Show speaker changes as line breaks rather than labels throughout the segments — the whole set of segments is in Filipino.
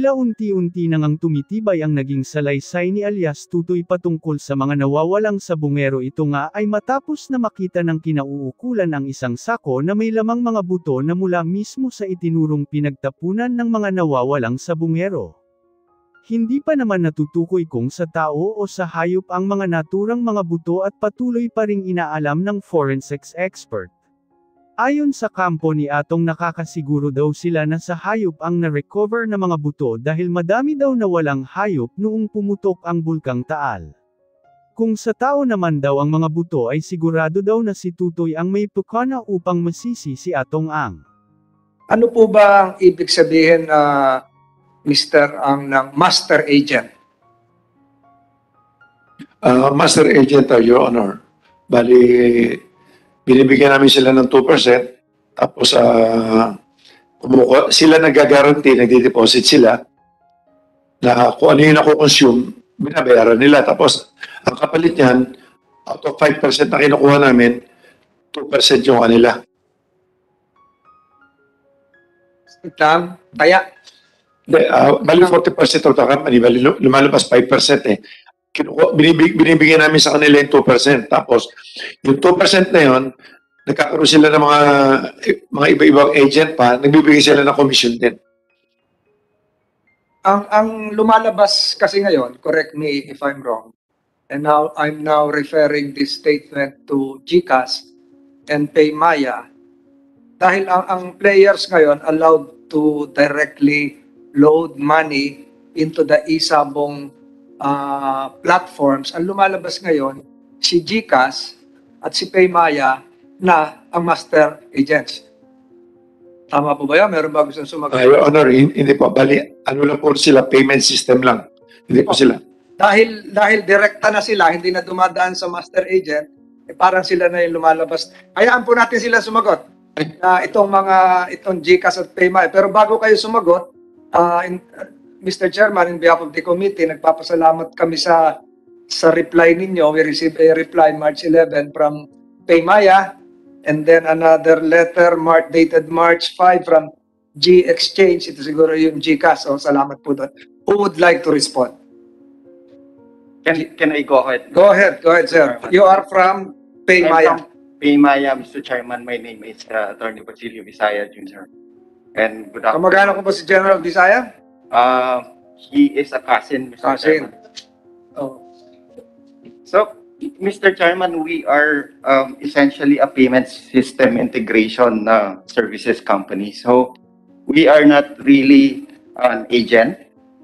Tila unti-unti nang tumitibay ang naging salaysay ni alias Tutoy patungkol sa mga nawawalang sabungero. Ito nga ay matapos na makita ng kinauukulan ang isang sako na may lamang mga buto na mula mismo sa itinurong pinagtapunan ng mga nawawalang sabungero. Hindi pa naman natutukoy kung sa tao o sa hayop ang mga naturang mga buto at patuloy pa ring inaalam ng forensics expert. Ayon sa kampo ni Atong, nakakasiguro daw sila na sa hayop ang na-recover na mga buto dahil madami daw na walang hayop noong pumutok ang Bulkang Taal. Kung sa tao naman daw ang mga buto ay sigurado daw na si Tutoy ang may pukana upang masisi si Atong Ang.
Ano po ba ang ibig sabihin Mr. Ang ng master agent?
Master agent, Your Honor. Bali, binibigyan namin sila ng 2%, tapos sila nag-guarantee, nagde-deposit sila, na kung ano yung nakukonsume, binabayaran nila. Tapos, ang kapalit niyan, out of 5% na kinukuha namin, 2% yung kanila.
Kaya?
Bali 40% of the company, bali lumalabas 5% eh. Binibigyan namin sa kanila yung 2%. Tapos, yung 2% na yun, nagkakaroon sila ng mga iba-ibang agent pa, nagbibigay sila ng commission din.
Ang lumalabas kasi ngayon, correct me if I'm wrong, and now I'm referring this statement to GCash and PayMaya, dahil ang players ngayon allowed to directly load money into the e-sabong platforms. Ang lumalabas ngayon, si GCash at si PayMaya na ang master agents. Tama po ba yan? Meron ba gusto sumagot?
Your Honor, hindi po. Bali, ano lang po sila, payment system lang. Hindi po sila.
Dahil direkta na sila, hindi na dumadaan sa master agent, parang sila na yung lumalabas. Hayaan po natin sila sumagot. Itong GCash at PayMaya. Pero bago kayo sumagot, Mr. Chairman, in behalf of the committee, nagpapasalamat kami sa reply ninyo. We received a reply March 11 from PayMaya, and then another letter dated March 5 from G Exchange. Ito siguro yung GCash. So, salamat po doon. Who would like to respond?
Can I go ahead?
Go ahead, sir. You are from PayMaya.
I'm from PayMaya, Mr. Chairman. My name is Attorney Basilio Visaya Jr. And good afternoon.
Kamagano ko po si General Visaya?
He is a cousin, Mr. Chairman.
Oh.
So, Mr. Chairman, we are essentially a payment system integration services company. So, we are not really an agent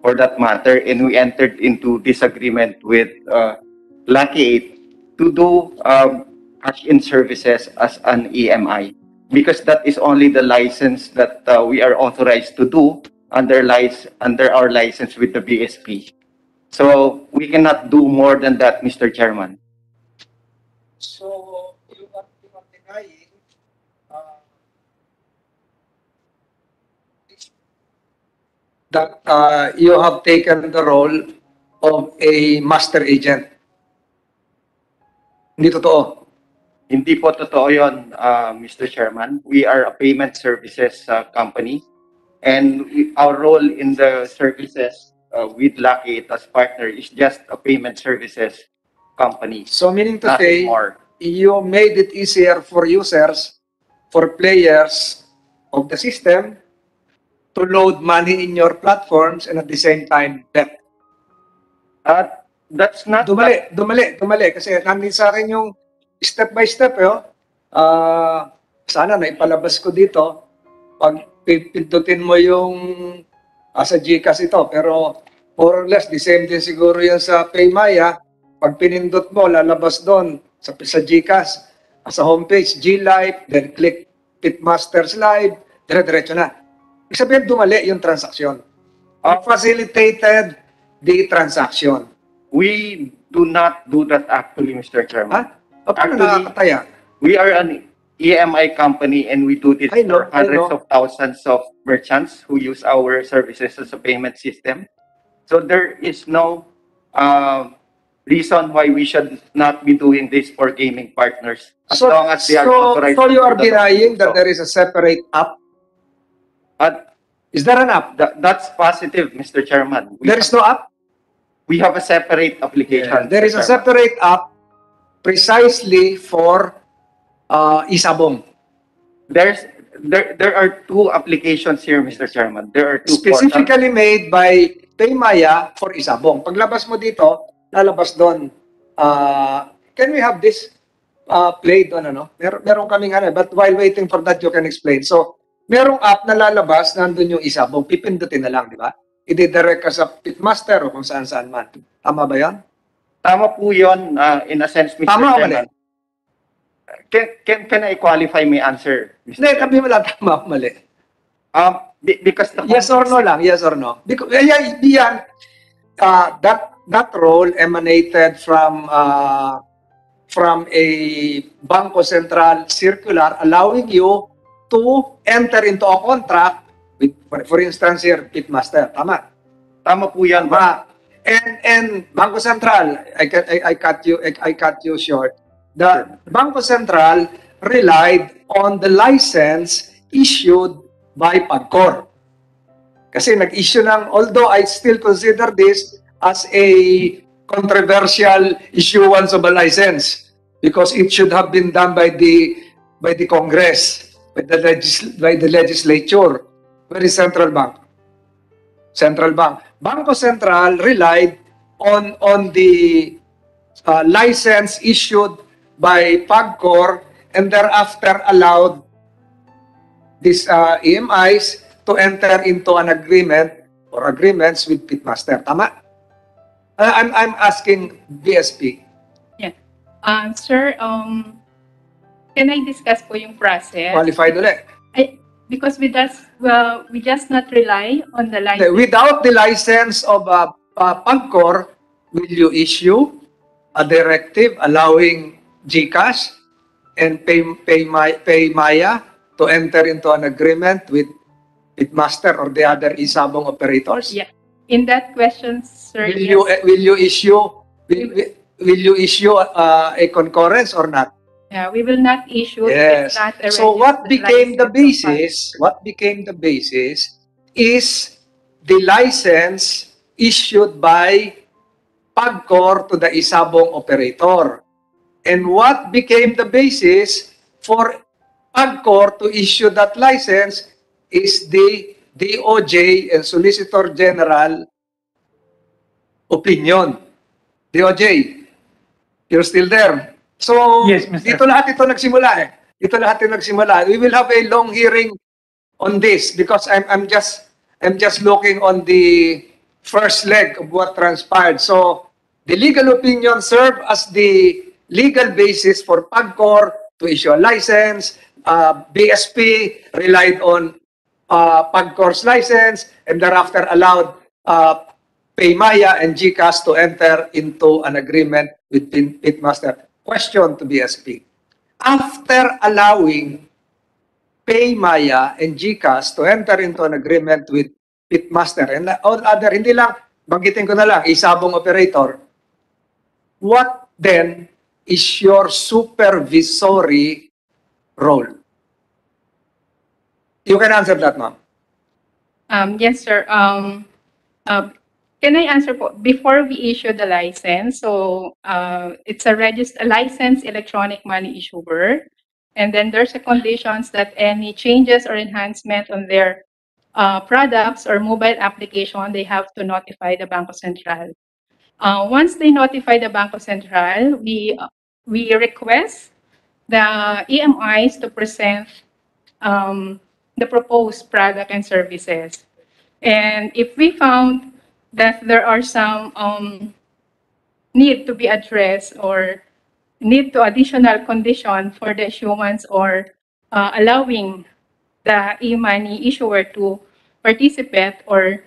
for that matter, and we entered into this agreement with Lucky 8 to do cash-in services as an EMI, because that is only the license that we are authorized to do under our license with the BSP. So we cannot do more than that, Mr. Chairman.
So you are denying that you have taken the role of a master agent. Hindi totoo.
Hindi po totoo yun, Mr. Chairman. We are a payment services company, and our role in the services with Lucky 8 as partner is just a payment services company.
So meaning to say,
more.
You made it easier for users, for players of the system to load money in your platforms and at the same time bet.
That's not...
Dumali. Kasi nandun sa akin yung step by step. Sana naipalabas ko dito. Pag pindutin mo yung sa GCash ito. Pero more or less, the same din siguro yan sa PayMaya. Pag pinindot mo, lalabas doon sa GCash. Sa homepage, G-Live, then click Pitmasters Live, dire-diretso na. Ibig sabihin, dumali yung transaksyon. Facilitated the transaction.
We do not do that actually, Mr. Chairman.
Actually,
we are an EMI company and we do this for hundreds of thousands of merchants who use our services as a payment system. So there is no reason why we should not be doing this for gaming partners as long as they are authorized.
So you are denying that there is a separate app? Is there an app?
That's positive, Mr. Chairman.
There is no app?
We have a separate application.
There is a
Mr. Chairman.
separate app precisely for Isabong.
There are two applications here, Mr. Chairman. There are two portals.
Specifically made by Paymaya for Isabong. Paglabas mo dito, lalabas doon. Can we have this played on ano? Meron kaming ano, but while waiting for that, you can explain. So, merong app na lalabas, nandun yung Isabong. Pipindutin na lang, di ba? I-direct ka sa Pitmaster o kung saan-saan man. Tama ba yan?
Tama po yun, in a sense, Mr.
Tama o
Chairman. Can I qualify my answer, Mr.
Hindi, sabi mo lang tama o mali.
Because the
Yes or no lang, yes or no. Because yan, that role emanated from a Bangko Sentral circular allowing you to enter into a contract with, for instance here, Pitmaster. Tama.
Tama po yan.
Tama. And Bangko Sentral, I cut you short. The Bangko Sentral relied on the license issued by PAGCOR. Kasi nag-issue ng, although I still consider this as a controversial issuance of a license because it should have been done by the Congress, by the legislature. Where is Central Bank? Central Bank. Bangko Sentral relied on the license issued by PAGCOR and thereafter allowed these EMIs to enter into an agreement or agreements with Pitmaster. Tama? I'm asking BSP.
Yeah. Sir, can I discuss po yung process?
Qualified ulit.
Because we just not rely on the license.
Without the license of PAGCOR, will you issue a directive allowing GCash and Paymaya to enter into an agreement with Pitmaster or the other Isabong operators?
Yeah. In that question, sir,
Will you issue a concurrence or not?
yeah, we will not issue.
Yes.
It's not a
So what
registered
became the
license of
basis? What became the basis is the license issued by PAGCOR to the Isabong operator. And what became the basis for PAGCOR to issue that license is the DOJ and Solicitor General opinion. DOJ, you're still there. So,
Yes, Mr.
dito lahat ito nagsimula eh. Dito lahat ito nagsimula. We will have a long hearing on this because I'm just looking on the first leg of what transpired. So, the legal opinion served as the legal basis for PAGCOR to issue a license. BSP relied on PAGCOR's license and thereafter allowed Paymaya and GCash to enter into an agreement with Pitmaster. Question to BSP. After allowing Paymaya and GCash to enter into an agreement with Pitmaster and all other, hindi lang, banggitin ko na lang, Isabong operator, what then is your supervisory role? You can answer that, ma'am.
Yes, sir. Can I answer po? Before we issue the license, so it's a licensed electronic money issuer, and then there's a conditions that any changes or enhancement on their products or mobile application, they have to notify the Bangko Sentral. Once they notify the Bangko Sentral, we request the EMIs to present the proposed product and services. And if we found that there are some need to be addressed or need to additional condition for the issuance or allowing the e-money issuer to participate or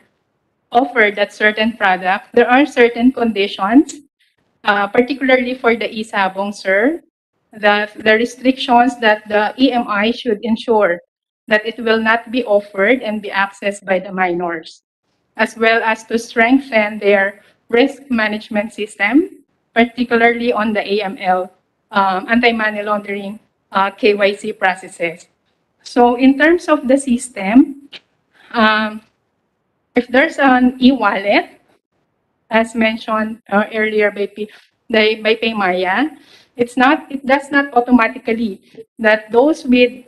offer that certain product, there are certain conditions, particularly for the Isabong, sir, that the restrictions that the EMI should ensure that it will not be offered and be accessed by the minors, as well as to strengthen their risk management system, particularly on the AML, anti-money laundering KYC processes. So in terms of the system, if there's an e-wallet, as mentioned earlier by Paymaya, it does not automatically that those with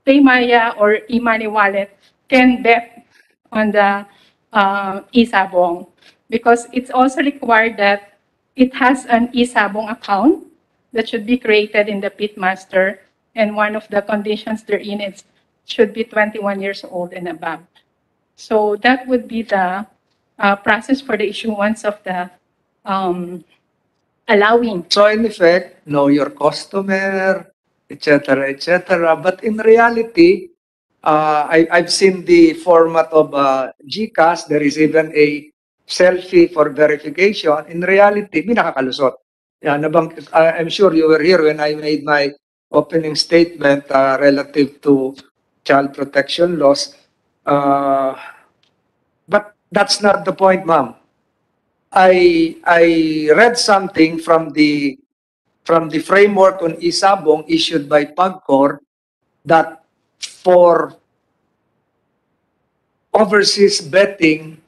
Paymaya or e-money wallet can bet on the e-sabong, because it's also required that it has an e-sabong account that should be created in the pitmaster, and one of the conditions therein is should be 21 years old and above. So that would be the process for the issuance of the allowing.
So in effect, know your customer, etc., etc. But in reality, I've seen the format of GCash. There is even a selfie for verification. In reality, may nakakalusot. Yeah, I'm sure you were here when I made my opening statement relative to child protection laws. But that's not the point, ma'am. I read something from the framework on isabong issued by PAGCOR that for overseas betting,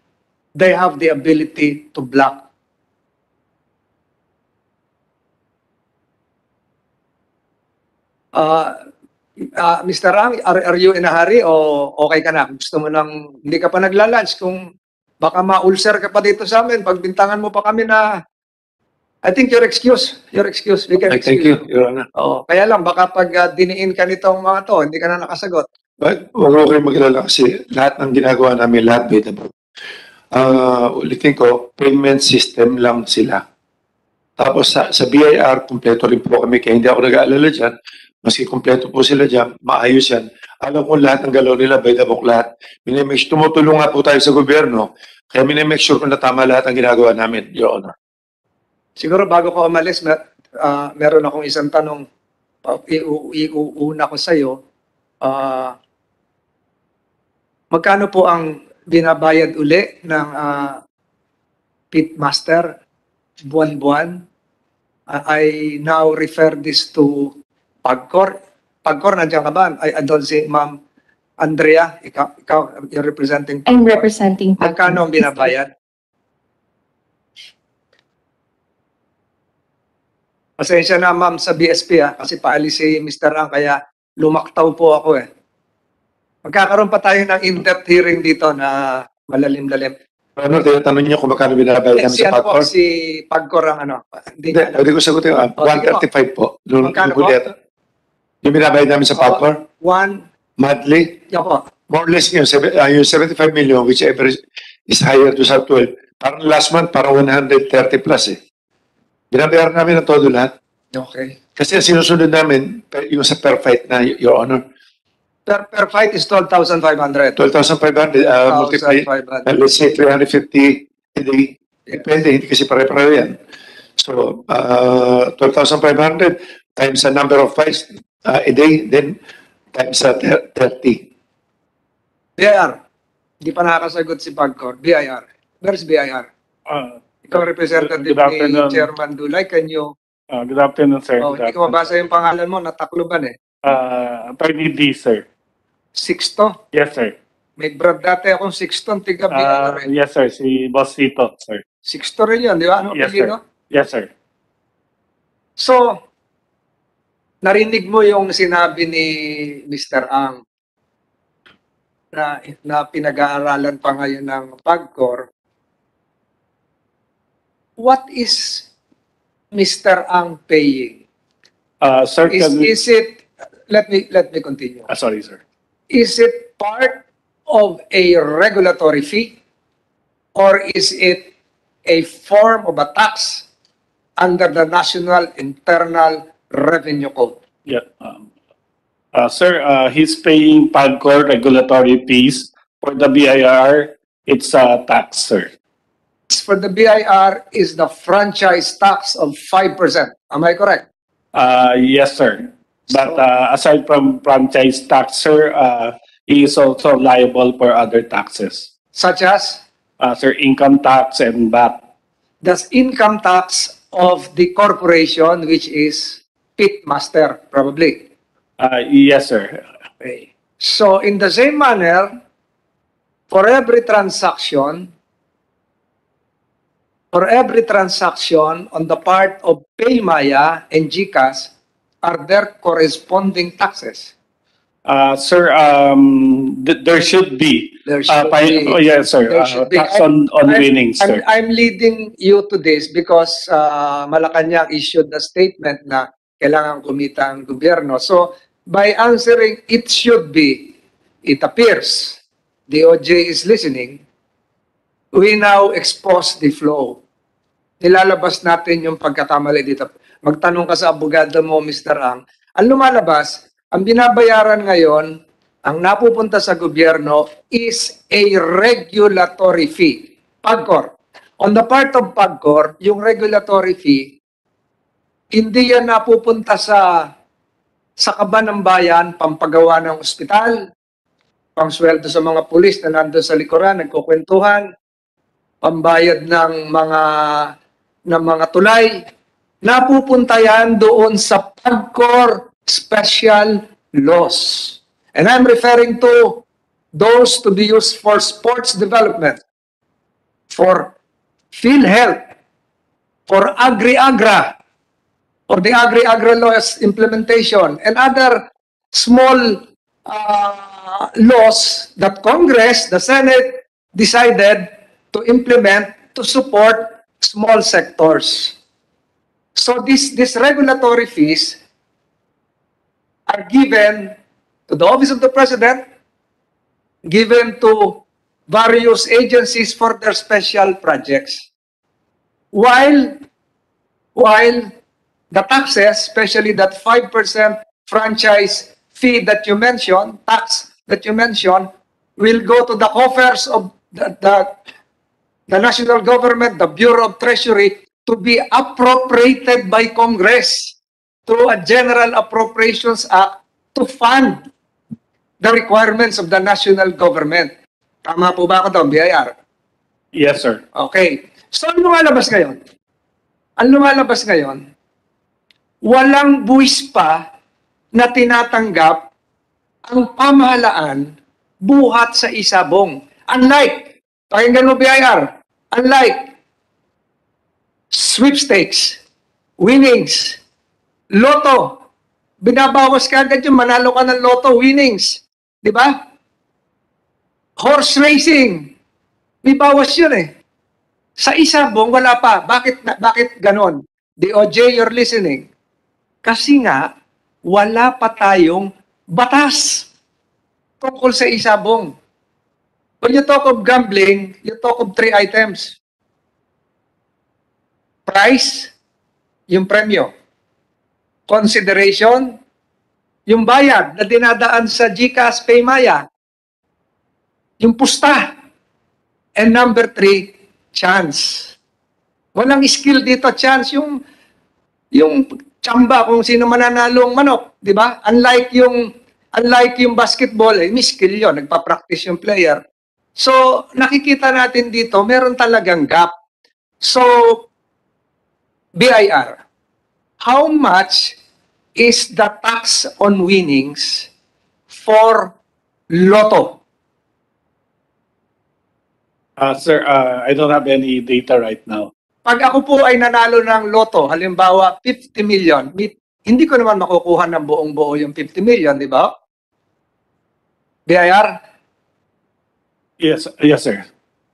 they have the ability to block. Mr. Rang, are you in a hurry o okay ka na? Gusto mo nang hindi ka pa nagla-lunch? Kung baka ma-ulcer ka pa dito sa amin, pagbintangan mo pa kami na I think your excuse. We can excuse.
Thank you, Your Honor.
Oo, kaya lang baka pag diniin ka nitong mga to, hindi ka na nakasagot.
But huwag mo kayong mag-alala kasi lahat ng ginagawa namin, lahat available. Ulitin ko, payment system lang sila. Tapos sa BIR, kumpleto rin po kami, kaya hindi ako nag-aalala dyan. Maski kumpleto po sila dyan, maayos yan. Alam ko lahat ng galaw nila, by the book lahat. Tumutulong nga po tayo sa gobyerno, kaya make sure kung na tama lahat ang ginagawa namin, Your Honor.
Siguro bago ko umalis, meron akong isang tanong. Iuuna ko sa iyo. Magkano po ang binabayad uli ng pitmaster buwan-buwan? I now refer this to PAGCOR. PAGCOR, nandiyan ka ba? I don't see, Ma'am Andrea, ikaw you're representing PAGCOR.
I'm representing PAGCOR.
Magkano ang binabayad? Pasensya na, ma'am, sa BSP kasi paalis si Mr. Ang, kaya lumaktaw po ako eh. Magkakaroon pa tayo ng in-depth hearing dito na malalim-lalim.
Ano, tinatanong niyo kung magkano binabayad namin
Si
sa
ano po,
PAGCOR?
si PAGCOR ang ano. Hindi
Hindi,
niya alam.
pwede ko sagutin.
sige po.
135 po.
Magkano po?
Yung binabayad namin sa PAGCOR,
One,
monthly,
yan po.
more or less yung 75 million, whichever is higher to sa 12. Parang last month, parang 130 plus eh. Binabayaran namin ng todo lahat.
Okay.
Kasi ang sinusunod namin, yung sa per fight na, Your Honor,
Per fight is 12,500.
12,500, multiply,
12,500.
let's say 350 a day. Depende, hindi kasi pare-pareho yan. So, 12,500 times the number of fights a day, then times 30.
BIR. Hindi pa nakakasagot si PAGCOR. BIR. Where's BIR? Ikaw representative
Good afternoon.
ni Chairman Dulay. Can you...
Good afternoon, sir.
Oh, hindi ko mabasa yung pangalan mo. Natakloban eh.
Attorney D, sir.
Sixto.
Yes, sir.
May brad dati akong Sixto. Tiga BIR eh.
Yes, sir. Si Boss Tito, sir.
Sixto rin yun, di ba? Ano
Yes,
apelyido?
Yes, sir.
So, narinig mo yung sinabi ni Mr. Ang na pinag-aaralan pa ngayon ng PAGCOR. What is Mr. Ang paying?
Sir,
Is it, let me continue.
sorry, sir.
Is it part of a regulatory fee or is it a form of a tax under the National Internal Revenue Code?
Yeah. Sir, he's paying PAGCOR regulatory fees. For the BIR, it's a tax, sir.
For the BIR is the franchise tax of 5%. Am I correct?
Yes, sir. But aside from franchise tax, sir, he is also liable for other taxes.
Such as
Sir, income tax and VAT.
the income tax of the corporation, which is pitmaster, probably.
Yes, sir.
Okay. So in the same manner, for every transaction on the part of PayMaya and GCash, are there corresponding taxes?
Sir, there should be.
There should be.
Oh, yes, sir.
There should be.
Tax on winnings, sir.
I'm leading you to this because Malacanang issued a statement na kailangan kumita ang gobyerno. So, by answering, it should be, it appears, DOJ is listening, we now expose the flow. Nilalabas natin yung pagkakamali dito. Magtanong ka sa abogado mo, Mr. Ang. Ang lumalabas, ang binabayaran ngayon, ang napupunta sa gobyerno is a regulatory fee. PAGCOR. On the part of PAGCOR, yung regulatory fee, hindi yan napupunta sa kaban ng bayan, pampagawa ng ospital, pangsweldo sa mga pulis na nandun sa likuran, nagkukwentuhan, pambayad ng mga tulay. Napupunta yan doon sa PAGCOR special laws. And I'm referring to those to be used for sports development, for PhilHealth, for Agri-Agra, for the Agri-Agra laws implementation, and other small laws that Congress, the Senate, decided to implement to support small sectors. So these regulatory fees are given to the Office of the President, given to various agencies for their special projects. While the taxes, especially that 5% franchise fee that you mentioned, tax that you mentioned, will go to the coffers of the national government, the Bureau of Treasury, to be appropriated by Congress through a General Appropriations Act to fund the requirements of the national government. Tama po ba ako doon, BIR?
Yes, sir.
Okay. So, ang lumalabas ngayon? Ang lumalabas ngayon, walang buwis pa na tinatanggap ang pamahalaan buhat sa isabong. Unlike, pakinggan mo BIR, unlike sweepstakes, winnings, loto, binabawas ka agad yung manalo ka ng loto, winnings. Di ba? Horse racing, may bawas yun eh. Sa isabong, wala pa. Bakit ganon? DOJ, you're listening. Kasi nga, wala pa tayong batas tungkol sa isabong. When you talk of gambling, you talk of 3 items. Price, yung premyo. Consideration, yung bayad na dinadaan sa GCash, PayMaya. Yung pusta. And number 3, chance. Walang skill dito, chance. Yung tsamba kung sino mananalong manok, di ba? Unlike yung basketball, may skill yun, nagpa-practice yung player. So, nakikita natin dito, meron talagang gap. So, BIR, how much is the tax on winnings for Lotto?
Sir, I don't have any data right now.
Pag ako po ay nanalo ng Lotto, halimbawa 50 million, hindi ko naman makukuha ng buong-buo yung 50 million, di ba? BIR?
Yes, sir.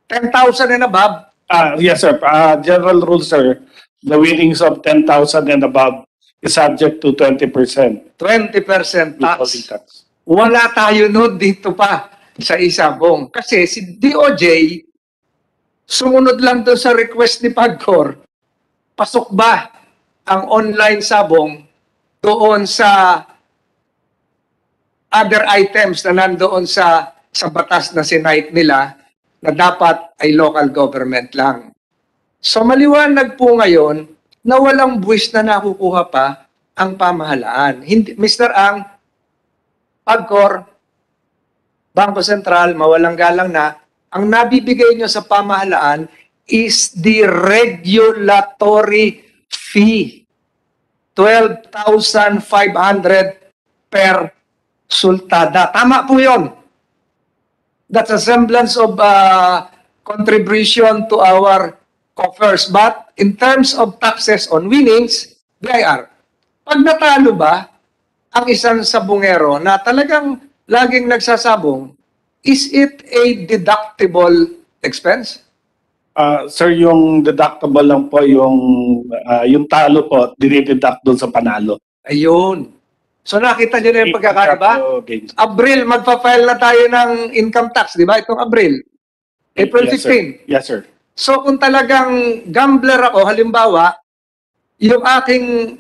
10,000 and above,
Yes, sir. General rule, sir. The winnings of 10,000 and above is subject to 20%
20%
withholding
tax.
tax.
Wala tayo nun dito pa sa isabong. Kasi si DOJ, sumunod lang doon sa request ni PAGCOR, pasok ba ang online sabong doon sa other items na nandoon sa batas na sinight nila na dapat ay local government lang. So maliwanag po ngayon na walang buwis na nakukuha pa ang pamahalaan. Mr. Ang, PAGCOR, Bangko Sentral, mawalang galang na, ang nabibigay nyo sa pamahalaan is the regulatory fee. 12,500 per sultada. Tama po yun. That's a semblance of contribution to our coffers. But in terms of taxes on winnings, BIR, pag natalo ba ang isang sabungero na talagang laging nagsasabong, is it a deductible expense?
Sir, yung deductible lang po yung talo po, dinideduct doon sa panalo.
Ayun. So nakita niyo na yung pagkakaiba?
Gains.
Abril, magpa-file na tayo ng income tax, di ba? Itong Abril. April
Yes, sir.
15.
Yes, sir.
So kung talagang gambler ako, halimbawa, yung aking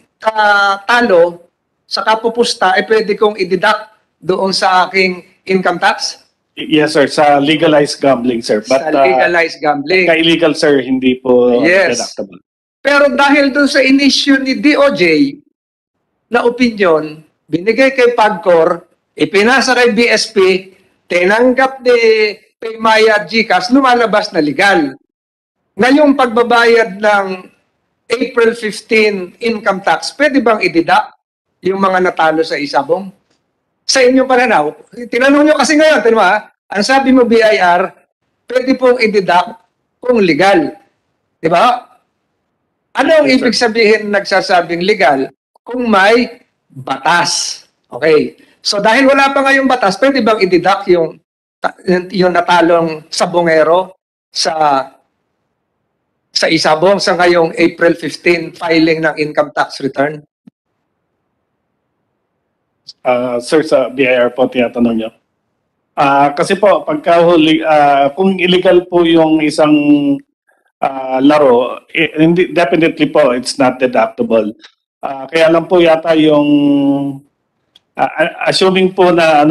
talo sa kapupusta, pwede kong i-deduct doon sa aking income tax?
Yes, sir. Sa legalized gambling, sir. But
Sa legalized gambling.
sa illegal, sir, hindi po
Yes.
deductible.
Pero dahil doon sa inisyu ni DOJ na opinion, binigay kay PAGCOR, ipinasa kay BSP, tinanggap ni Paymaya GCash, lumalabas na legal. Ngayong pagbabayad ng April 15 income tax, pwede bang i-deduct yung mga natalo sa isabong? Sa inyong pananaw, tinanong nyo kasi ngayon, tinanong ha, ang sabi mo BIR, pwede pong i-deduct kung legal. Di ba? Ano ang
Yes, sir.
ibig sabihin nagsasabing legal? Kung may batas. Okay. So dahil wala pa ngayong batas, pwede bang i-deduct yung natalong sabongero sa isabong sa ngayong April 15 filing ng income tax return?
Sir, sa BIR po tinatanong niyo. Kasi po, kung illegal po yung isang laro, definitely po, it's not deductible. Kaya lang po yata yung, assuming po na,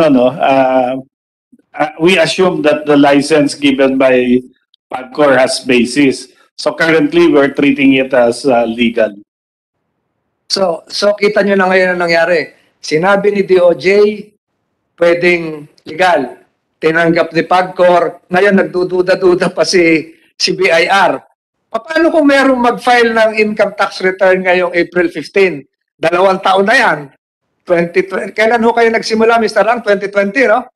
we assume that the license given by PAGCOR has basis. So currently, we're treating it as legal.
So kita nyo na ngayon ang nangyari. Sinabi ni DOJ, pwedeng legal. Tinanggap ni PAGCOR. Ngayon, nagdududa-duda pa si BIR. Paano kung merong mag-file ng income tax return ngayong April 15? 2 taon na yan. 2020. Kailan ho kayo nagsimula, Mr. Lang? 2020, no?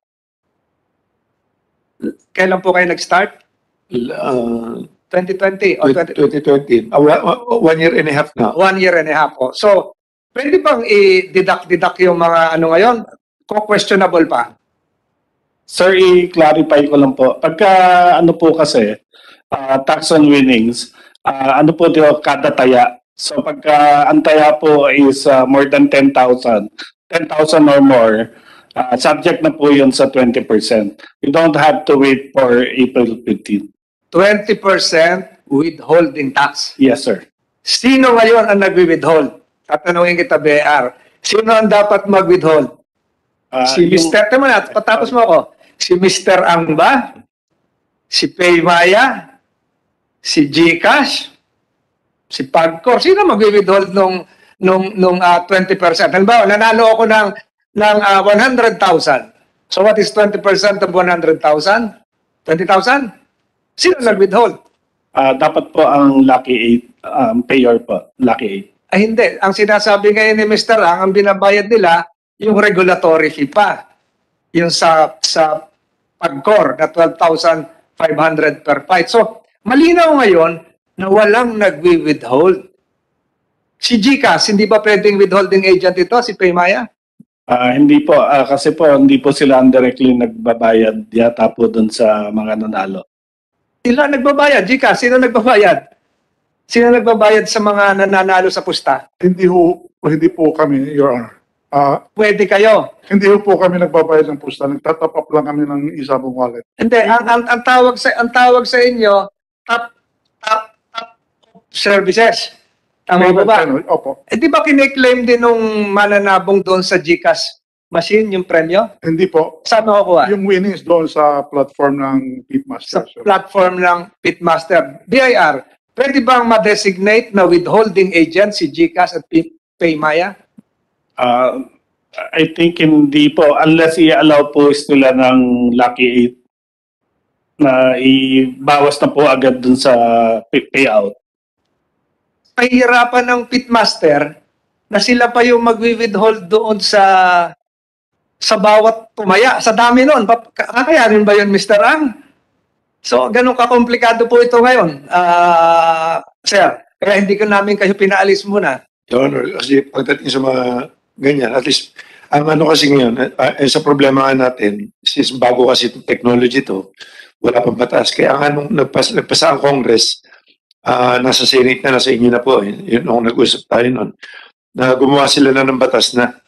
Kailan po kayo nag-start? 2020 o
2020. 1 year and a half na.
1 year and a half. Oh. So, pwede bang i-deduct yung mga ano ngayon? Questionable pa.
Sir, i-clarify ko lang po. Pagka ano po kasi, tax on winnings, ano po dito kada taya. So pagka ang taya po is more than 10,000 or more, subject na po yun sa 20%. You don't have to wait for April 15.
20% withholding tax.
Yes, sir.
Sino ngayon ang nagwi-withhold? Tatanungin kita, BR. Sino ang dapat mag-withhold? Si Mr. Tama na, patapos mo ako. Si Mr. Ang ba? Si Paymaya? Si GCash? Si PAGCOR? Sino mag-withhold nung 20%? Halimbawa, nanalo ako ng 100,000. So what is 20% of 100,000? 20,000? Sino nag-withhold?
Dapat po ang Lucky 8 payer po, Lucky 8.
Ay hindi. Ang sinasabi ngayon ni Mr. Ang binabayad nila, yung regulatory fee pa. Yung sa PAGCOR na 12,500 per fight. So, malinaw ngayon na walang nagwi-withhold. Si GCash, hindi ba pwedeng withholding agent ito, si Paymaya?
Hindi po, kasi po hindi po sila directly nagbabayad yata po dun sa mga nanalo.
Sila nagbabayad. GCash, sino nagbabayad? Sino nagbabayad sa mga nananalo sa pusta?
Hindi po kami, Your Honor.
Pwede kayo.
Hindi po kami nagbabayad ng pusta. Nagtatap up lang kami ng isang wallet.
Hindi, ang tawag sa inyo, top services. Tama ba ba?
Opo.
Di ba kine-claim din nung mananabong doon sa GCash machine, yung premyo?
Hindi po.
Saan makukuha?
Yung winnings doon sa platform ng
Sa
Pitmaster.
platform ng Pitmaster. BIR, pwede bang ma-designate na withholding agent si GCash at Paymaya?
I think hindi po, unless i-allow po nila ng Lucky 8 na ibawas na po agad dun sa payout.
Pahirapan ng Pitmaster na sila pa yung magwi-withhold doon sa sa bawat tumaya. Sa dami nun. Kakayanin ba yun, Mr. Ang? So, ganun kakomplikado po ito ngayon. Sir, kaya hindi ko namin kayo pinaalis muna.
Your Honor, kasi pagdating sa mga ganyan, at least, ang ano kasi ngayon, sa problema nga natin, since bago kasi itong technology to, wala pang batas. Kaya nga nung nagpasa ang Congress, nasa Senate na, nasa inyo na po, yun nung nag-usap tayo nun, na gumawa sila na ng batas na,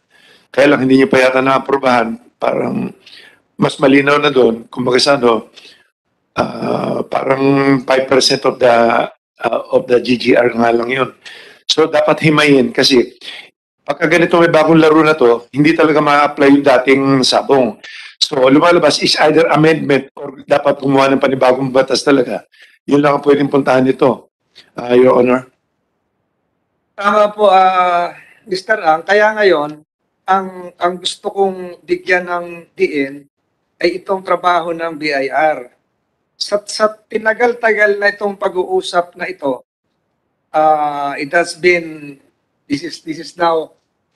kaya lang hindi nyo pa yata na-aprobahan, parang mas malinaw na doon, kumbaga sa ano, parang 5% of the GGR nga lang yun. So dapat himayin kasi pagka ganito may bagong laro na to, hindi talaga ma-apply yung dating sabong. So lumalabas is either amendment or dapat gumawa ng panibagong batas talaga. Yun lang ang pwedeng puntahan nito, Your Honor.
Tama po, Mr. Ang. Kaya ngayon, ang gusto kong bigyan ng diin ay itong trabaho ng BIR. Sa tinagal-tagal na itong pag-uusap na ito, it has been, this is now,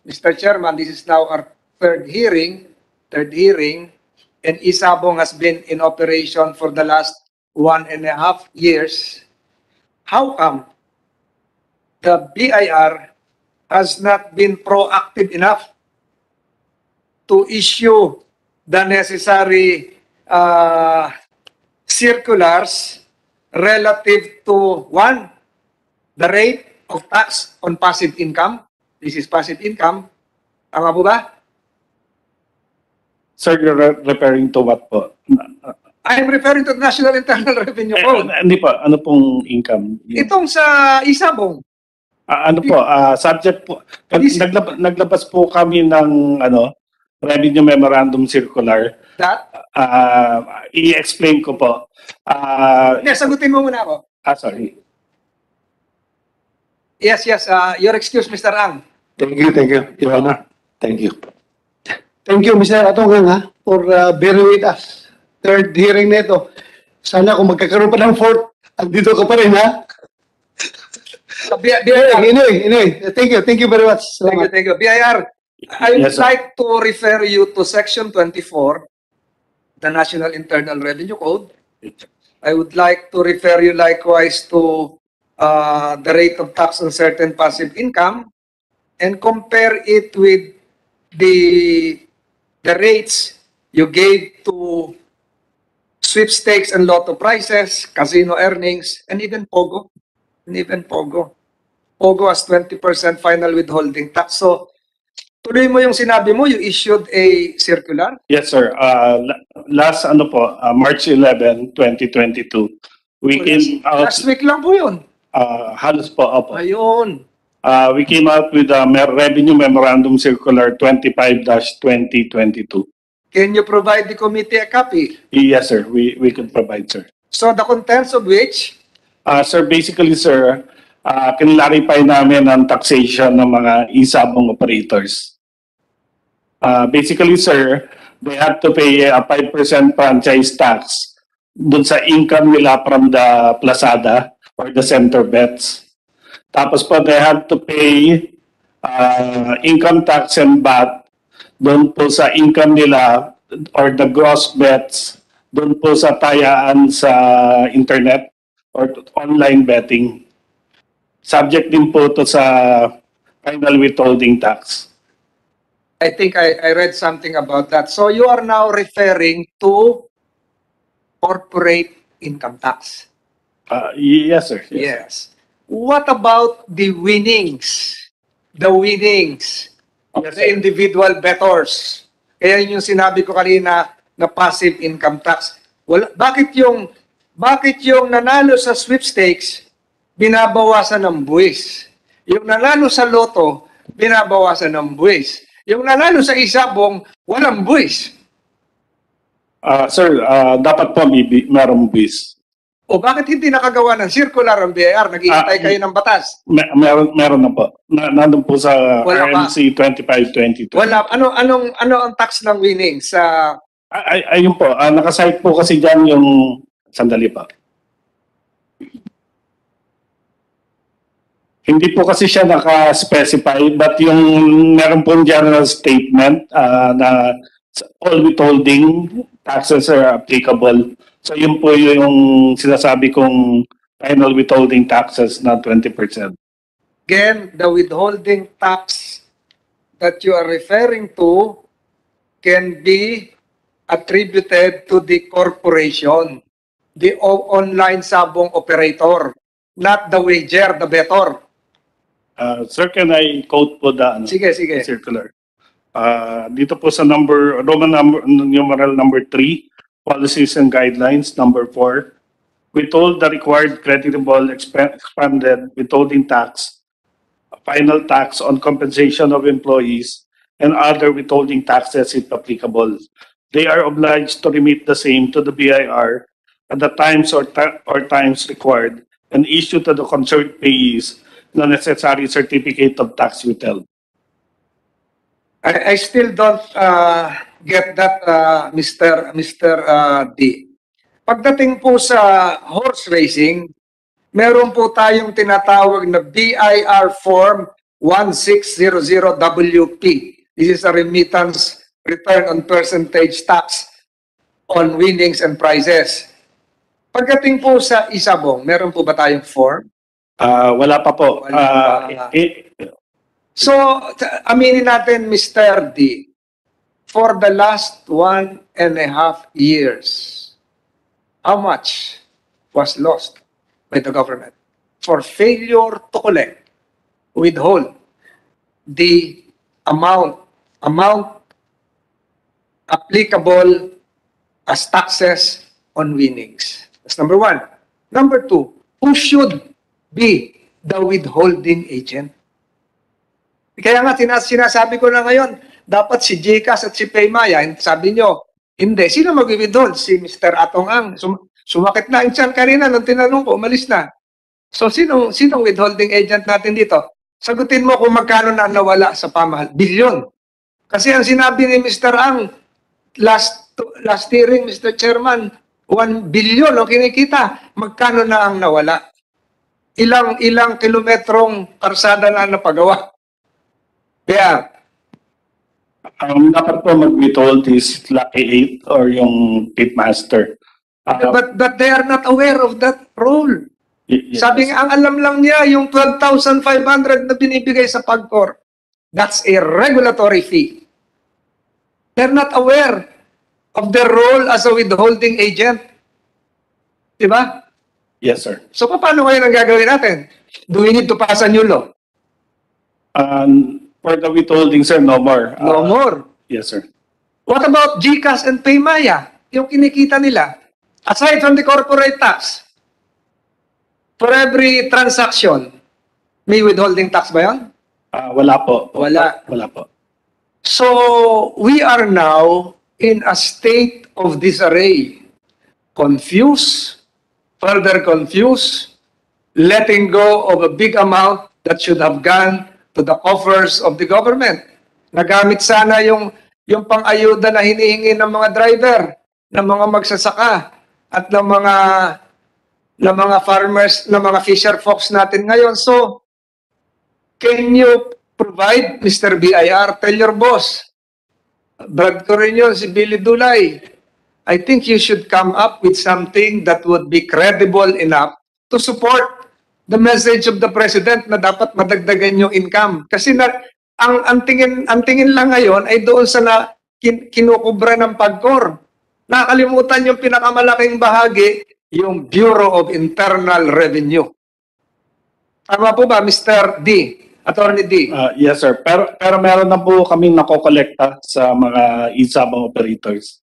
Mr. Chairman, this is now our third hearing, and Isabong has been in operation for the last 1.5 years. How come the BIR has not been proactive enough to issue the necessary circulars relative to, one, the rate of tax on passive income? This is passive income. Tama po ba?
Sir, you're referring to what po?
I am referring to the National Internal Revenue Code.
Hindi po, ano pong income?
Itong sa Isabong.
Ano po, subject po, naglabas po kami ng Revenue Memorandum Circular.
That?
I-explain ko po.
Sagutin mo muna ako.
Sorry.
Yes. Your excuse, Mr. Ang.
Thank you, Your Honor. Thank you.
Thank you, Mr. Atonggang, for bearing with us. Third hearing nito. Sana kung magkakaroon pa ng fourth, andito ka pa rin, ha? Anyway, thank you very much.
Thank you. BIR, I would like to refer you to Section 24, the National Internal Revenue Code. I would like to refer you likewise to the rate of tax on certain passive income and compare it with the rates you gave to sweepstakes and lotto prices, casino earnings, and even Pogo. Pogo has 20% final withholding tax. So, tuloy mo yung sinabi mo, you issued a circular?
Yes, sir. Last March 11, 2022, we came out.
Last week lang po yun.
Halos po, opo.
Ayun.
We came out with a Revenue Memorandum Circular 25-2022.
Can you provide the committee a copy?
Yes, sir. We could provide, sir.
So the contents of which?
Sir, basically, sir, kinlarify namin ang taxation ng mga Isabong operators. Basically, sir, they have to pay a 5% franchise tax dun sa income nila from the Plazada or the center bets. Tapos po, they have to pay income tax and VAT doon po sa income nila or the gross bets doon po sa tayaan sa internet or online betting. Subject din po to sa final withholding tax.
I think I read something about that. So you are now referring to corporate income tax.
Yes, sir.
Yes. What about the winnings? The winnings of the individual bettors. Kaya yun yung sinabi ko kanina na passive income tax. Bakit yung nanalo sa sweepstakes, binabawasan ng buwis? Yung nanalo sa loto, binabawasan ng buwis. Yung nanalo sa Isabong, walang buwis.
Sir, dapat po merong buwis.
O bakit hindi nakagawa ng circular ang BIR? Nag-iintay kayo ng batas?
Meron na po. Nandun po sa RMC 2522.
Wala. Ano ang tax ng winnings?
Ayun po. Nakasite po kasi dyan yung... Sandali pa. Hindi po kasi siya naka-specify but yung meron po general statement na all withholding taxes are applicable. So yun po yung sinasabi kong final withholding taxes na 20%.
Again, the withholding tax that you are referring to can be attributed to the corporation, the online sabong operator, not the wager, the better.
Sir, can I quote po the
Sige, sige.
circular? Dito po sa numeral number 3, policies and guidelines, number 4, withhold the required creditable expanded withholding tax, final tax on compensation of employees, and other withholding taxes if applicable. They are obliged to remit the same to the BIR at the times or times required and issue to the concerned payees the necessary certificate of tax withheld.
I still don't get that, Mr. D. Pagdating po sa horse racing, meron po tayong tinatawag na BIR Form 1600WP. This is a remittance return on percentage tax on winnings and prizes. Pagdating po sa isabong, meron po ba tayong form?
Wala pa po.
Wala pa. So, aminin natin, Mr. D, for the last 1.5 years, how much was lost by the government for failure to collect, withhold the amount applicable as taxes on winnings? That's number one. Number two, who should be the withholding agent? Kaya nga sinasabi ko na ngayon, dapat si GCash at si Paymaya. Sabi nyo, hindi. Sino mag-withhold? Si Mr. Atong Ang. Sumakit na ang tiyan kanina nung tinanong ko, umalis na. So, sinong withholding agent natin dito? Sagutin mo kung magkano na nawala sa pamahal. Bilyon. Kasi ang sinabi ni Mr. Ang, last hearing, Mr. Chairman, 1 billion ang kinikita. Magkano na ang nawala? Ilang kilometrong karsada na napagawa? Kaya,
dapat po mag-withhold is Lucky 8 or yung Pitmaster.
but they are not aware of that rule.
Yes.
Sabi nga, ang alam lang niya, yung 12,500 na binibigay sa PAGCOR, that's a regulatory fee. They're not aware of their role as a withholding agent. Diba?
Yes, sir.
So, paano ngayon ang gagawin natin? Do we need to pass a new law?
For the withholding, sir, no more.
No more.
Yes, sir.
What about GCash and Paymaya? Yung kinikita nila. Aside from the corporate tax, for every transaction, may withholding tax ba yun?
Wala po.
Wala.
Wala po.
So, we are now in a state of disarray. Confused, further confused, letting go of a big amount that should have gone to the coffers of the government. Nagamit sana yung pang-ayuda na hinihingi ng mga driver, ng mga magsasaka, at ng mga farmers, ng mga fisher folks natin ngayon. So, can you provide, Mr. BIR, tell your boss, Brad Corinio, si Billy Dulay, I think you should come up with something that would be credible enough to support the message of the President na dapat madagdagan yung income. Kasi ang tingin lang ngayon ay doon sa kinukubra ng PAGCOR. Nakalimutan yung pinakamalaking bahagi, yung Bureau of Internal Revenue. Tama po ba, Mr. D? Attorney D?
Yes, sir. Pero meron na po kami nakokolekta sa mga isabang operators.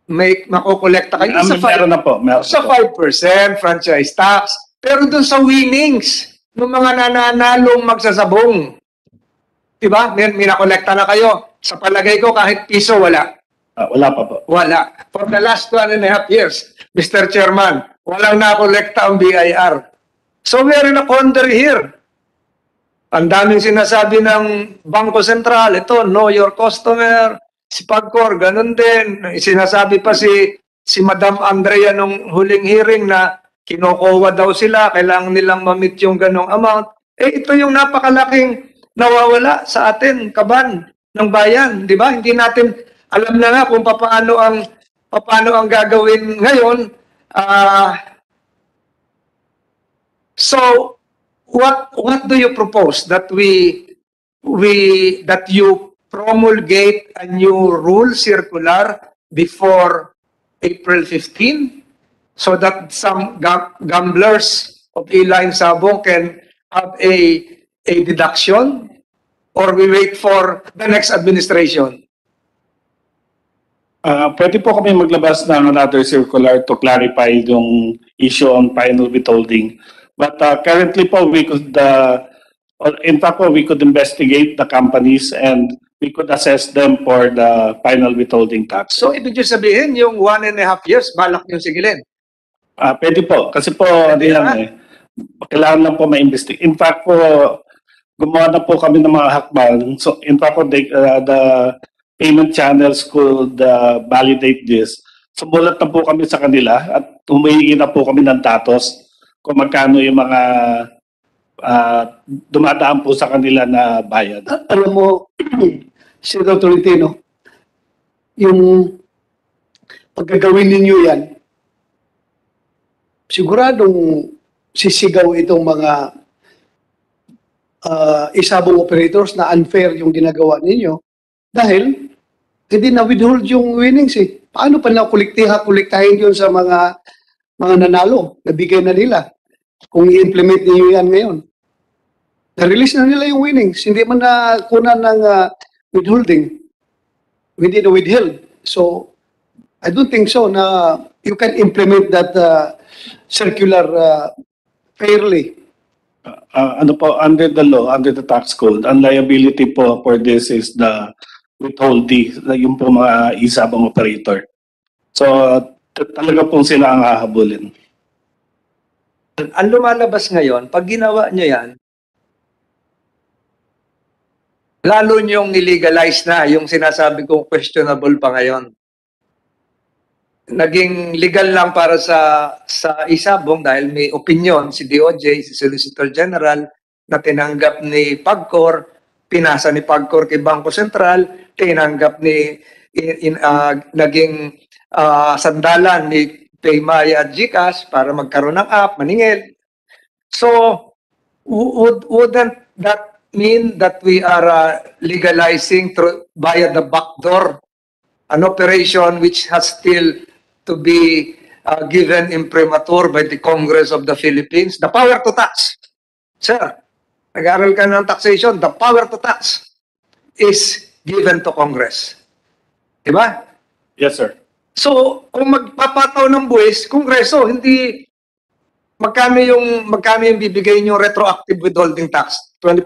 May makokolekta kayo sa
Meron na po. Meron
sa
na po.
5% franchise tax. Pero doon sa winnings ng mga nananalong magsasabong, diba? May nakolekta na kayo. Sa palagay ko, kahit piso, wala.
Wala pa po.
Wala. For the last 1.5 years, Mr. Chairman, walang nakolekta ang BIR. So we are in a quandary here. Ang daming sinasabi ng Bangko Sentral, ito, know your customer, si PAGCOR, ganun din. Sinasabi pa si Madam Andrea nung huling hearing na kinukuha daw sila, kailangan nilang ma-meet yung ganong amount. Ito yung napakalaking nawawala sa atin, kaban ng bayan, di ba? Hindi natin alam na nga kung paano ang gagawin ngayon. So what do you propose that that you promulgate a new rule circular before April 15 so that some gamblers of Ila and Sabong can have a deduction, or we wait for the next administration?
Pwede po kami maglabas ng another circular to clarify yung issue on final withholding. But currently po, we could, in fact po, we could investigate the companies and we could assess them for the final withholding tax.
So, ibig sabihin, yung 1.5 years, balak yung sigilin.
Pwede po. Kasi po, kailangan lang po ma-investigate. In fact po, gumawa na po kami ng mga hakbang. So, in fact po, the payment channels could validate this. Sumulat na po kami sa kanila at humihingi na po kami ng datos kung magkano yung mga dumadaan po sa kanila na bayad.
Alam mo, Senator Tolentino, yung pagkagawin ninyo yan, siguradong sisigaw itong mga isabong operators na unfair yung ginagawa ninyo dahil hindi na-withhold yung winnings eh. Paano pa kolektahin yun sa mga nanalo, nabigay na nila kung i-implement niyo yan ngayon? Na-release na nila yung winnings, hindi man na kunan ng withholding. Hindi na withheld. So, I don't think so na you can implement that circular fairly.
Ano po, under the law, under the tax code, ang liability po for this is the withholding, yung po mga isabang operator. So, talaga pong sila ang hahabulin.
Ang lumalabas ngayon, pag ginawa nyo yan, lalo nyong nilegalize na yung sinasabi kong questionable pa ngayon. Naging legal lang para sa isabong dahil may opinion si DOJ, si Solicitor General, na tinanggap ni PAGCOR, pinasa ni PAGCOR kay Bangko Sentral, tinanggap naging sandalan ni Paymaya at GCash para magkaroon ng app, maningil. So, wouldn't that mean that we are legalizing via the back door an operation which has still to be given imprimatur by the Congress of the Philippines? The power to tax. Sir, nag-aaral ka ng taxation, the power to tax is given to Congress. Diba?
Yes, sir.
So, kung magpapataw ng buwis, Kongreso, hindi magkano yung bibigay niyo retroactive withholding tax? 20%?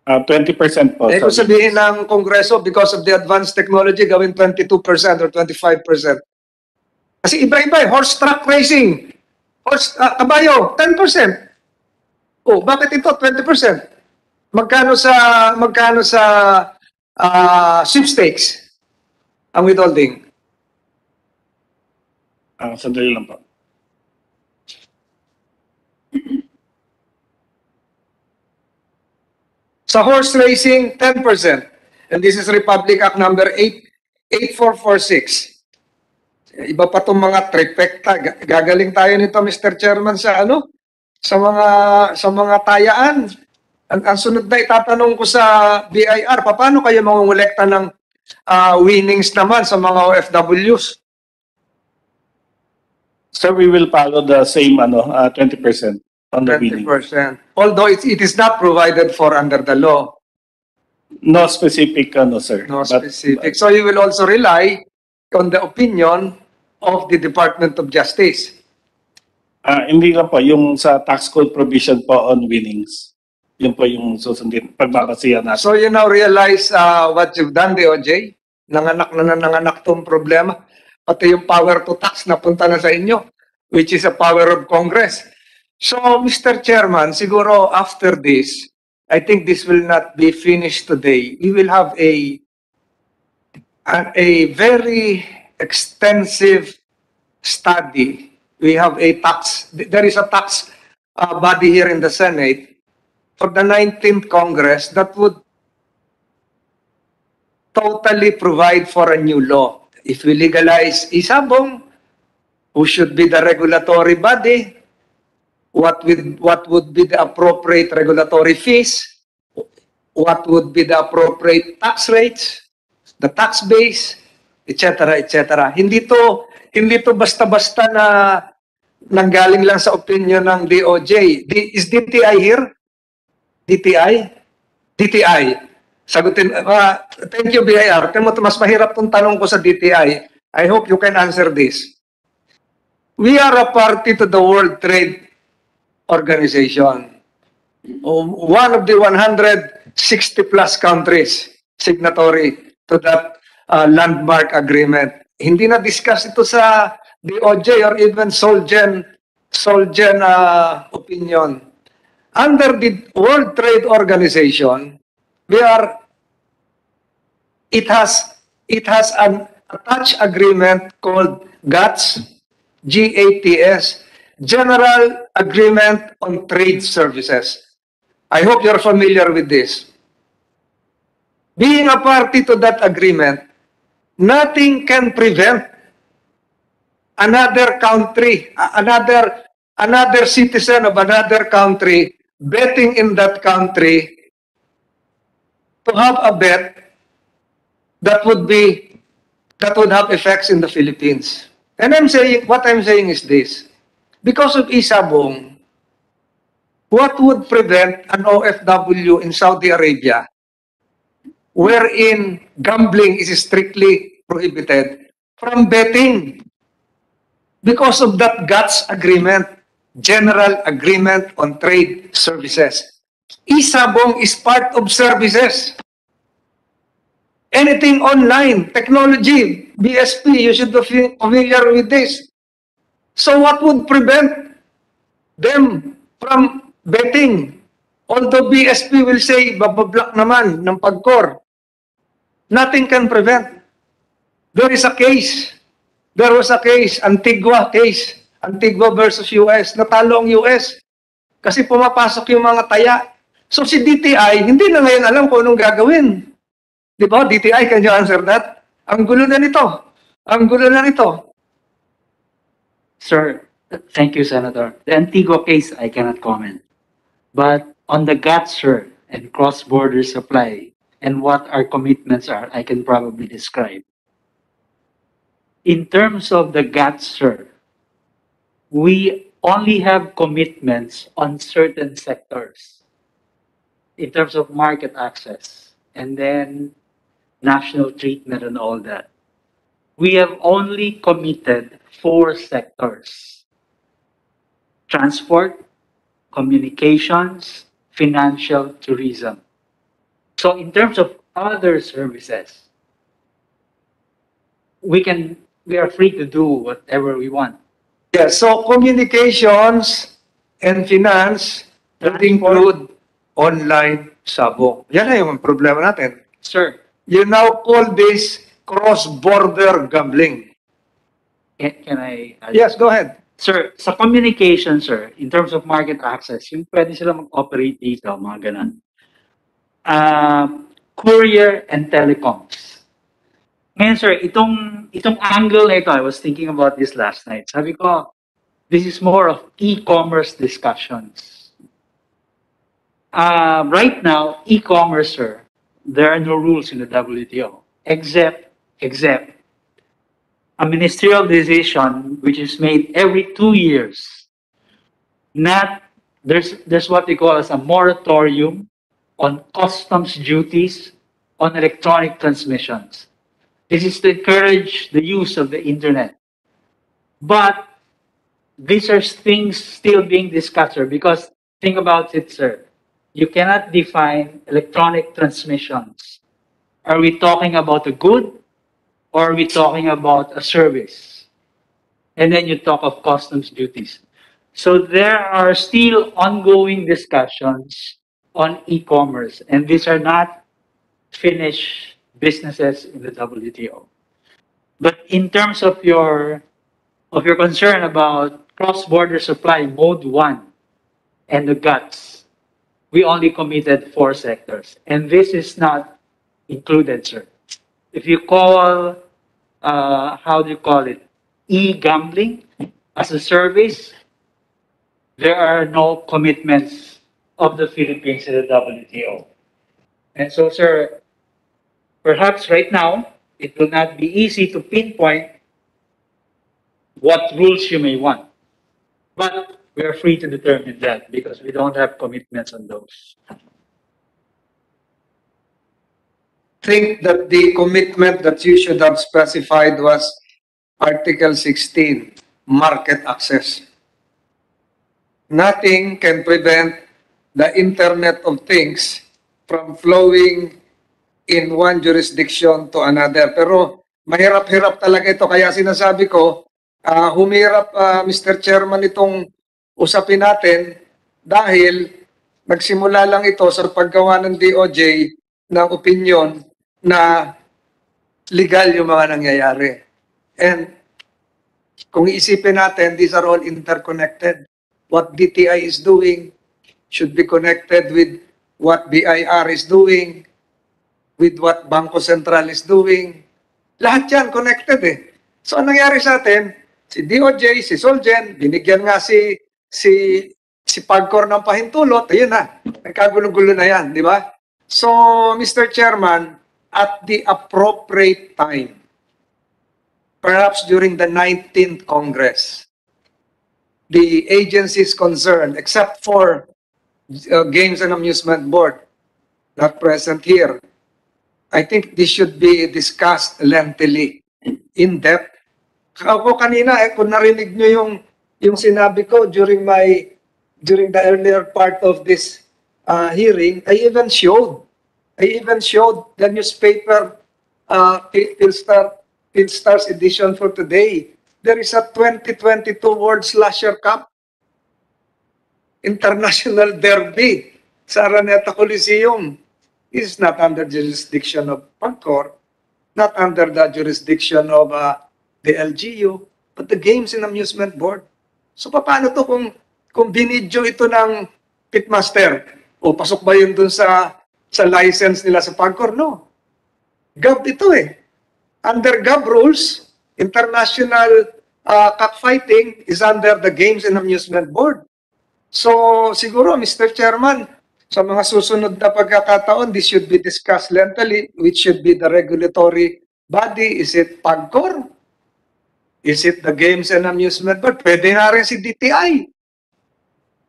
20% po.
Eh, kung sabihin ng Kongreso, because of the advanced technology, gawin 22% or 25%. Kasi iba-iba, horse track racing, kabayo, 10%. Oh, bakit ito 20%? Magkano sa sweepstakes ang withholding?
Sandali lang po.
Sa horse racing, 10%. And this is Republic Act number 8446. Iba pa itong mga trifecta. Gagaling tayo nito, Mr. Chairman, sa mga tayaan. Ang sunod na itatanong ko sa BIR, paano kayo mangungulekta ng winnings naman sa mga OFWs?
Sir, we will follow the same 20% on the
20%.
winning.
Although it is not provided for under the law.
No specific, sir.
No
But-
specific. So you will also rely on the opinion of the Department of Justice.
Hindi lang po, yung sa tax code provision po on winnings. Yun po yung susundin, pagbabasihan natin.
So you now realize what you've done, DOJ? Nanganak tong problema. Pati yung power to tax napunta na sa inyo, which is a power of Congress. So, Mr. Chairman, siguro after this, I think this will not be finished today. We will have a very extensive study. We have there is a tax body here in the Senate for the 19th Congress that would totally provide for a new law. If we legalize isabong, who should be the regulatory body? What would be the appropriate regulatory fees? What would be the appropriate tax rates? The tax base, etc., etc. Hindi to basta-basta na nanggaling lang sa opinion ng DOJ. Is DTI here? DTI? DTI. Sagutin, thank you, BIR. Mas mahirap tong tanong ko sa DTI. I hope you can answer this. We are a party to the World Trade Organization. One of the 160 plus countries signatory to that landmark agreement. Hindi na discuss ito sa DOJ or even Solgen opinion. Under the World Trade Organization, it has an attached agreement called GATS, GATS, General Agreement on Trade Services. I hope you're familiar with this. Being a party to that agreement, nothing can prevent another country, another citizen of another country betting in that country to have a bet that would have effects in the Philippines. And what I'm saying is this. Because of isabong, what would prevent an OFW in Saudi Arabia, wherein gambling is strictly prohibited, from betting? Because of that GATS agreement, General Agreement on Trade Services. Isabong is part of services. Anything online, technology, BSP, you should be familiar with this. So what would prevent them from betting? Although BSP will say, babablock naman ng pagkor. Nothing can prevent. There is a case. There was a case, Antigua case. Antigua versus US. Natalo ang US. Kasi pumapasok yung mga taya. So si DTI, hindi na ngayon alam kung anong gagawin. Di ba? DTI, can you answer that? Ang gulo na nito. Ang gulo na nito.
Sir, thank you, Senator. The Antigua case, I cannot comment. But on the GATS, sir, and cross-border supply, and what our commitments are, I can probably describe. In terms of the GATS, sir, we only have commitments on certain sectors in terms of market access and then national treatment and all that. We have only committed 4 sectors: transport, communications, financial, tourism. So in terms of other services, we are free to do whatever we want.
Yeah, so communications and finance would include online sabong. Yan na yung problema natin.
Sir,
You now call this cross-border gambling.
can I?
Yes, go ahead.
Sir, sa communication, sir, in terms of market access, yung pwede sila mag-operate dito, mga ganun. Courier and telecoms. Ngayon, sir, itong angle na ito, I was thinking about this last night. Sabi ko, this is more of e-commerce discussions. Right now, e-commerce, sir, there are no rules in the WTO, except a ministerial decision which is made every 2 years. There's what we call as a moratorium on customs duties on electronic transmissions. This is to encourage the use of the internet. But these are things still being discussed, sir, because think about it, sir. You cannot define electronic transmissions. Are we talking about a good or are we talking about a service? And then you talk of customs duties. So there are still ongoing discussions on e-commerce, and these are not finished businesses in the WTO. But in terms of your concern about cross-border supply, Mode 1 and the GATS, we only committed 4 sectors, and this is not included, sir. if you call, how do you call it, e-gambling as a service, there are no commitments of the Philippines to the WTO. And so, sir, perhaps right now, it will not be easy to pinpoint what rules you may want. But we are free to determine that because we don't have commitments on those.
Think that the commitment that you should have specified was Article 16, market access. Nothing can prevent the Internet of Things from flowing in one jurisdiction to another. Pero mahirap-hirap talaga ito. Kaya sinasabi ko, humirap, Mr. Chairman, itong usapin natin dahil nagsimula lang ito sa paggawa ng DOJ ng opinion na legal yung mga nangyayari. And kung iisipin natin, these are all interconnected. What DTI is doing should be connected with what BIR is doing, with what Bangko Sentral is doing. Lahat yan connected eh. So ang nangyari sa atin, si DOJ, si Solgen, binigyan nga si Pagcor ng pahintulot, ayun na, nagkagulo-gulo na yan, di ba? So, Mr. Chairman, at the appropriate time, perhaps during the 19th Congress, the agencies concerned, except for Games and Amusement Board, not present here, I think this should be discussed lengthily, in depth. Ako kanina, kung narinig nyo yung sinabi ko during the earlier part of this hearing, I even showed the newspaper Philstars edition for today. There is a 2022 World Slasher Cup International Derby sa Araneta Coliseum. Is not under jurisdiction of Pagcor, not under the jurisdiction of the LGU, but the Games and Amusement Board. So paano to kung binidyo ito ng pitmaster? O pasok ba yun dun sa license nila sa Pagcor? No. GAB ito eh. Under GAB rules, international cockfighting is under the Games and Amusement Board. So siguro, Mr. Chairman, sa mga susunod na pagkakataon, this should be discussed lengthily, which should be the regulatory body. Is it Pagcor? Is it the Games and Amusement Board? Pwede na rin si DTI.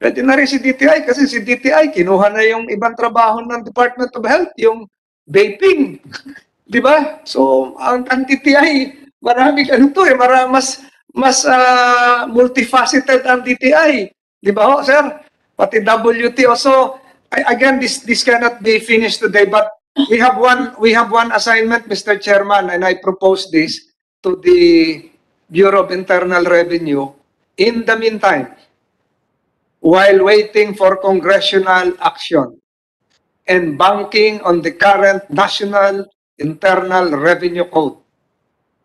Pwede na rin si DTI kasi si DTI kinuha na yung ibang trabaho ng Department of Health, yung vaping. Di ba? So, ang DTI, marami ganito eh. Mas multifaceted ang DTI. Di ba ho, sir? Pati WTO. So, again, this cannot be finished today, but we have one assignment, Mr. Chairman, and I propose this to the Bureau of Internal Revenue. In the meantime, while waiting for congressional action and banking on the current National Internal Revenue Code,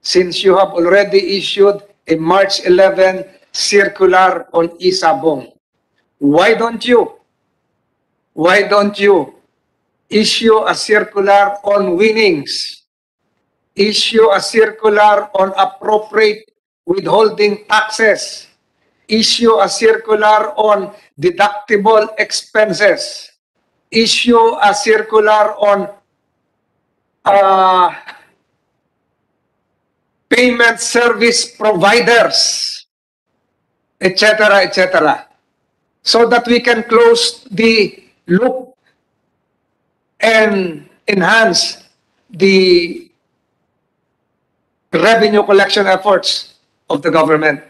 since you have already issued a March 11 circular on Isabong, why don't you issue a circular on winnings, issue a circular on appropriate withholding taxes, issue a circular on deductible expenses, issue a circular on payment service providers, etc., etc., so that we can close the loop and enhance the revenue collection efforts of the government.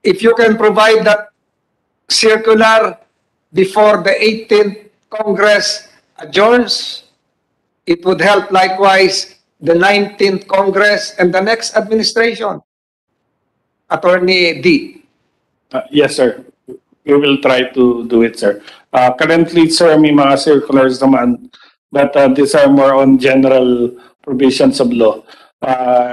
If you can provide that circular before the 18th Congress adjourns, it would help likewise the 19th Congress and the next administration. Attorney D.
Yes, sir. We will try to do it, sir. Currently, sir, may mga circulars naman, but these are more on general provisions of law.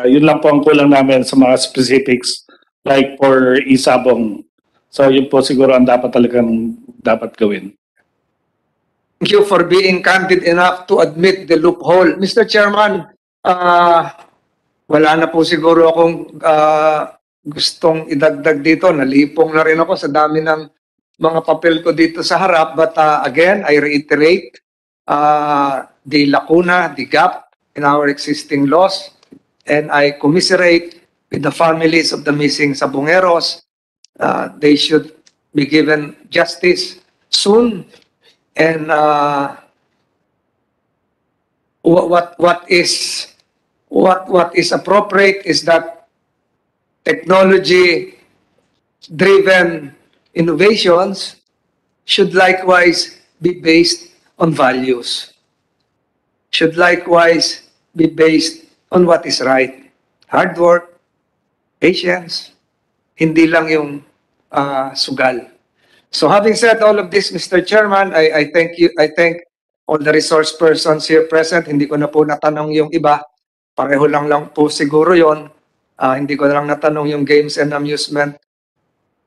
Yun lang po ang kulang namin sa mga specifics, like for Isabong. So yun po siguro ang dapat talagang dapat gawin.
Thank you for being candid enough to admit the loophole. Mr. Chairman, wala na po siguro akong gustong idagdag dito. Nalipong na rin ako sa dami ng mga papel ko dito sa harap. But again, I reiterate the lacuna, the gap in our existing laws. And I commiserate with the families of the missing Sabongeros. They should be given justice soon. And what is appropriate is that technology-driven innovations should likewise be based on values. Should likewise be based on what is right. Hard work, patience, hindi lang yung sugal. So having said all of this, Mr. Chairman, I thank you. I thank all the resource persons here present. Hindi ko na po natanong yung iba. Pareho lang po siguro yon. Hindi ko na lang natanong yung Games and Amusement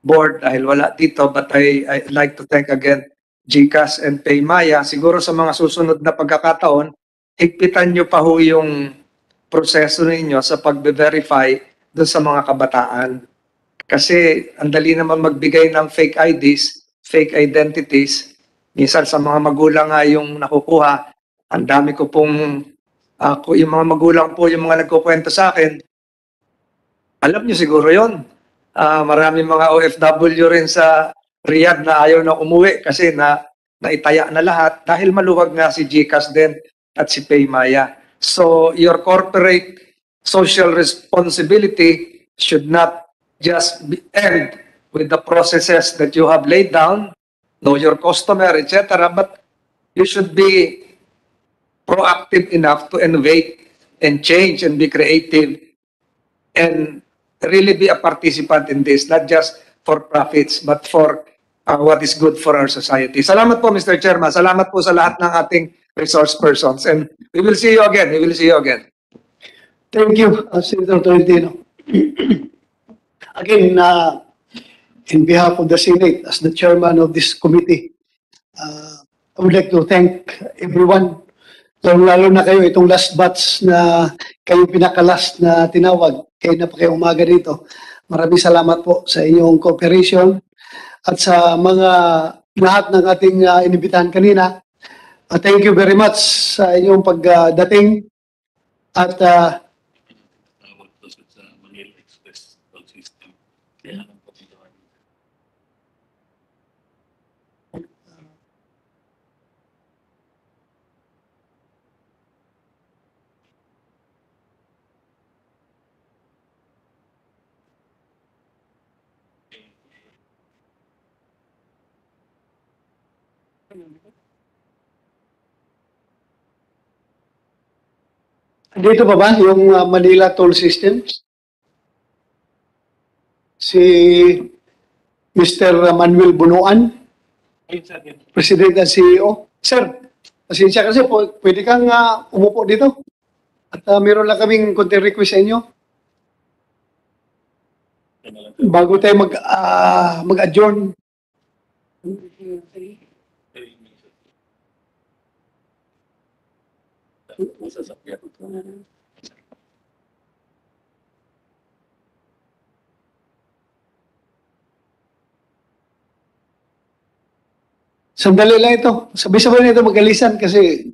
Board dahil wala dito. But I'd like to thank again GCash and Paymaya. Siguro sa mga susunod na pagkakataon, higpitan nyo pa ho yung proseso ninyo sa pagbe-verify doon sa mga kabataan. Kasi ang dali naman magbigay ng fake IDs, fake identities. Minsan sa mga magulang nga yung nakukuha, ang dami ko pong, yung mga magulang po, yung mga nagkukwento sa akin, alam niyo siguro yon. Maraming mga OFW rin sa Riyadh na ayaw na umuwi kasi naitaya na lahat dahil maluwag nga si GCash din at si Paymaya. So your corporate social responsibility should not just end with the processes that you have laid down, know your customer, etc. But you should be proactive enough to innovate and change and be creative and really be a participant in this, not just for profits, but for what is good for our society. Salamat po, Mr. Chairman. Salamat po sa lahat ng ating resource persons. And we will see you again. We will see you again.
Thank you, Senator Tolentino. Again, in behalf of the Senate, as the chairman of this committee, I would like to thank everyone, lalo na kayo, itong last batch na kayo pinakalas na tinawag, kayo na pa kayo umaga dito. Maraming salamat po sa inyong cooperation at sa mga lahat ng ating inibitahan kanina. Thank you very much sa inyong pagdating at dito pa ba yung Manila Toll System? Si Mr. Manuel Bunuan, President and CEO. Sir, pasensya kasi po, pwede kang umupo dito. At meron lang kaming konting request sa inyo. Bago tayo mag-adjourn. Sandali lang ito. Sabay-sabay na ito mag-alisan kasi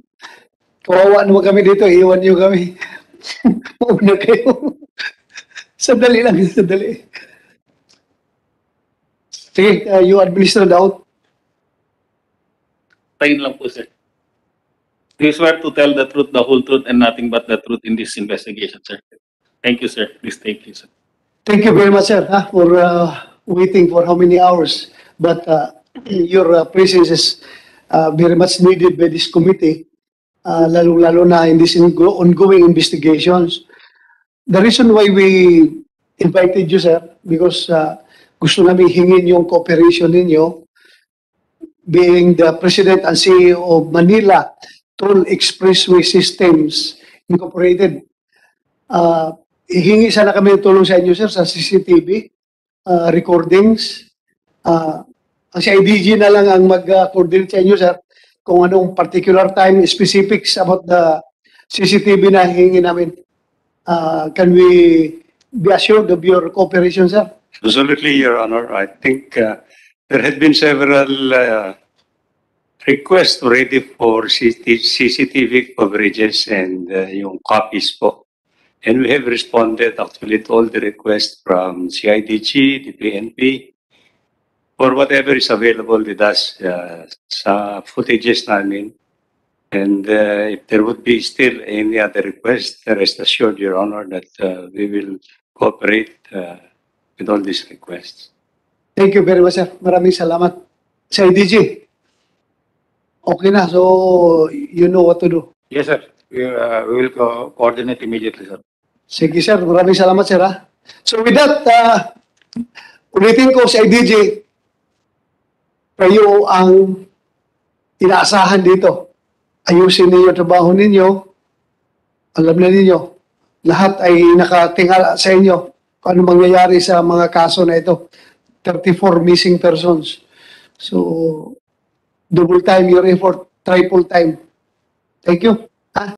kawawa naman kami dito. Iwan niyo kami. Mauna kayo. Sandali lang. Sandali. Sige, you administer the oath.
Tayo lang po, sir. Do you swear to tell the truth, the whole truth, and nothing but the truth in this investigation, sir? Thank you, sir. Please take it, sir.
Thank you very much, sir, for waiting for how many hours. But your presence is very much needed by this committee, lalo na in this ongoing investigations. The reason why we invited you, sir, because gusto namin hingin yung cooperation ninyo, being the President and CEO of Manila Toll Expressway Systems Incorporated. Hihingi sana kami ng tulong sa inyo, sir, sa CCTV recordings. Ang si IDG na lang ang mag-coordinate sa inyo, sir, kung anong particular time specifics about the CCTV na hihingi namin. Can we be assured of your cooperation, sir?
Absolutely, Your Honor. I think there had been several requests already for CCTV coverages and yung copies po. And we have responded actually to all the requests from CIDG, the PNP, for whatever is available with us sa footages namin. And if there would be still any other request, rest assured, Your Honor, that we will cooperate with all these requests.
Thank you very much, sir. Maraming salamat. Sa IDG, okay na. So, you know what to do.
Yes, sir. We will coordinate immediately, sir.
Sige, sir. Maraming salamat, sir. Ha? So, with that, ulitin ko sa IDG, kayo ang inaasahan dito. Ayusin ninyo ang trabaho ninyo. Alam na ninyo, lahat ay nakatingala sa inyo kung ano mangyayari sa mga kaso na ito. 34 missing persons. So, double time your effort, triple time. Thank you.